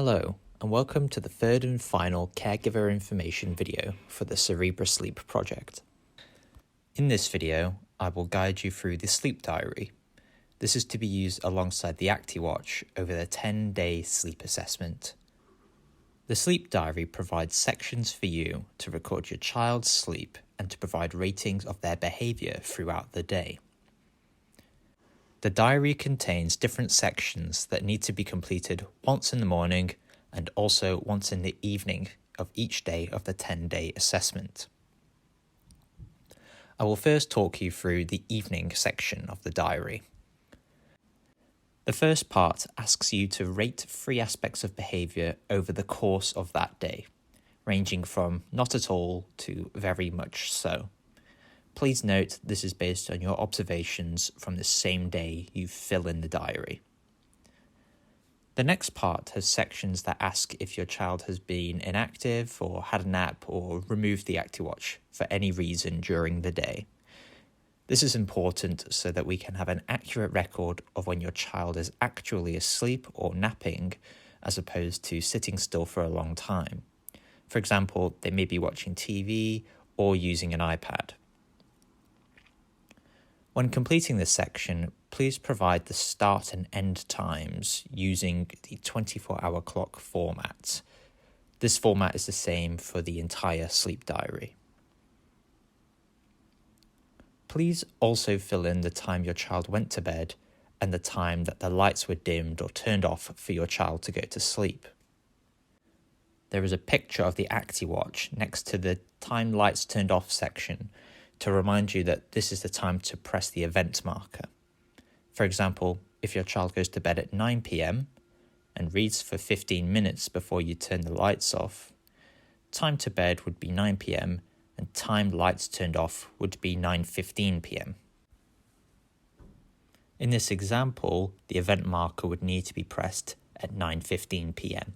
Hello, and welcome to the third and final caregiver information video for the Cerebra Sleep Project. In this video, I will guide you through the sleep diary. This is to be used alongside the ActiWatch over the 10-day sleep assessment. The sleep diary provides sections for you to record your child's sleep and to provide ratings of their behaviour throughout the day. The diary contains different sections that need to be completed once in the morning and also once in the evening of each day of the 10-day assessment. I will first talk you through the evening section of the diary. The first part asks you to rate 3 aspects of behaviour over the course of that day, ranging from not at all to very much so. Please note this is based on your observations from the same day you fill in the diary. The next part has sections that ask if your child has been inactive or had a nap or removed the ActiWatch for any reason during the day. This is important so that we can have an accurate record of when your child is actually asleep or napping as opposed to sitting still for a long time. For example, they may be watching TV or using an iPad. When completing this section, please provide the start and end times using the 24-hour clock format. This format is the same for the entire sleep diary. Please also fill in the time your child went to bed and the time that the lights were dimmed or turned off for your child to go to sleep. There is a picture of the ActiWatch next to the time lights turned off section to remind you that this is the time to press the event marker. For example, if your child goes to bed at 9 p.m. and reads for 15 minutes before you turn the lights off, time to bed would be 9 p.m. and time lights turned off would be 9:15 p.m. In this example, the event marker would need to be pressed at 9:15 p.m.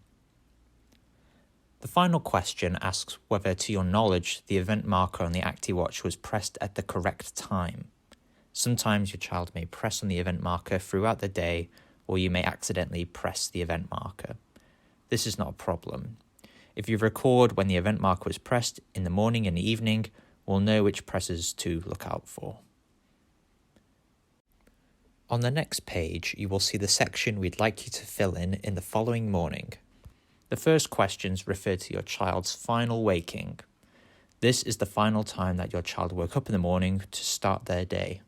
The final question asks whether, to your knowledge, the event marker on the ActiWatch was pressed at the correct time. Sometimes your child may press on the event marker throughout the day, or you may accidentally press the event marker. This is not a problem. If you record when the event marker was pressed in the morning and the evening, we'll know which presses to look out for. On the next page, you will see the section we'd like you to fill in the following morning. The first questions refer to your child's final waking. This is the final time that your child woke up in the morning to start their day.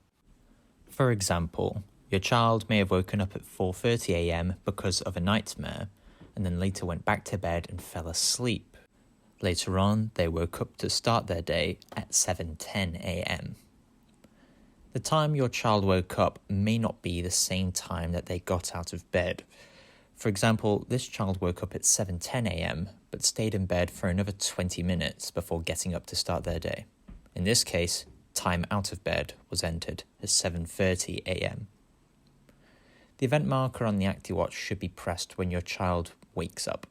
For example, your child may have woken up at 4:30 a.m. because of a nightmare, and then later went back to bed and fell asleep. Later on, they woke up to start their day at 7:10 a.m. The time your child woke up may not be the same time that they got out of bed. For example, this child woke up at 7:10 a.m. but stayed in bed for another 20 minutes before getting up to start their day. In this case, time out of bed was entered as 7:30 a.m. The event marker on the ActiWatch should be pressed when your child wakes up.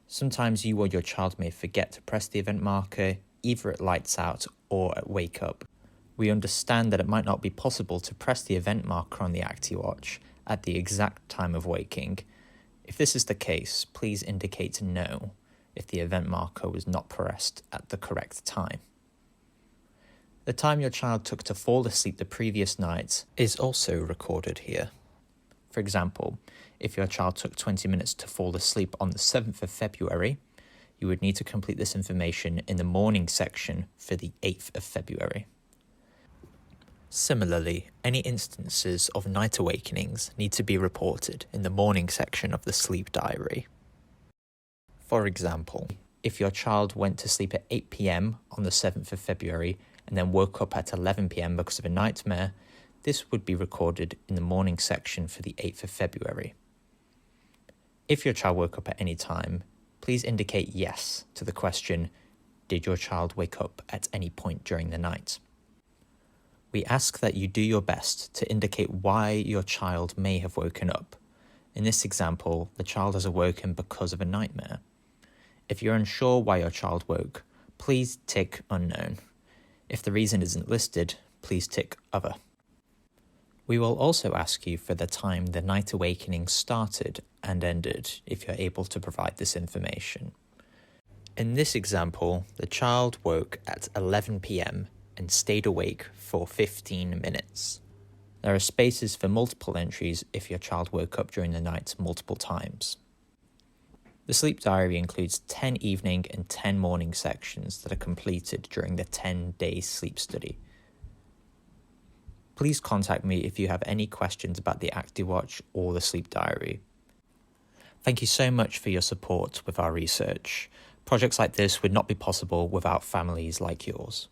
Sometimes you or your child may forget to press the event marker either at lights out or at wake up. We understand that it might not be possible to press the event marker on the ActiWatch at the exact time of waking. If this is the case, please indicate no if the event marker was not pressed at the correct time. The time your child took to fall asleep the previous night is also recorded here. For example, if your child took 20 minutes to fall asleep on the 7th of February, you would need to complete this information in the morning section for the 8th of February. Similarly, any instances of night awakenings need to be reported in the morning section of the sleep diary. For example, if your child went to sleep at 8 p.m. on the 7th of February and then woke up at 11 p.m. because of a nightmare, this would be recorded in the morning section for the 8th of February. If your child woke up at any time, please indicate yes to the question, did your child wake up at any point during the night? We ask that you do your best to indicate why your child may have woken up. In this example, the child has awoken because of a nightmare. If you're unsure why your child woke, please tick unknown. If the reason isn't listed, please tick other. We will also ask you for the time the night awakening started and ended if you're able to provide this information. In this example, the child woke at 11 p.m. and stayed awake for 15 minutes. There are spaces for multiple entries if your child woke up during the night multiple times. The sleep diary includes 10 evening and 10 morning sections that are completed during the 10-day sleep study. Please contact me if you have any questions about the ActiWatch or the sleep diary. Thank you so much for your support with our research. Projects like this would not be possible without families like yours.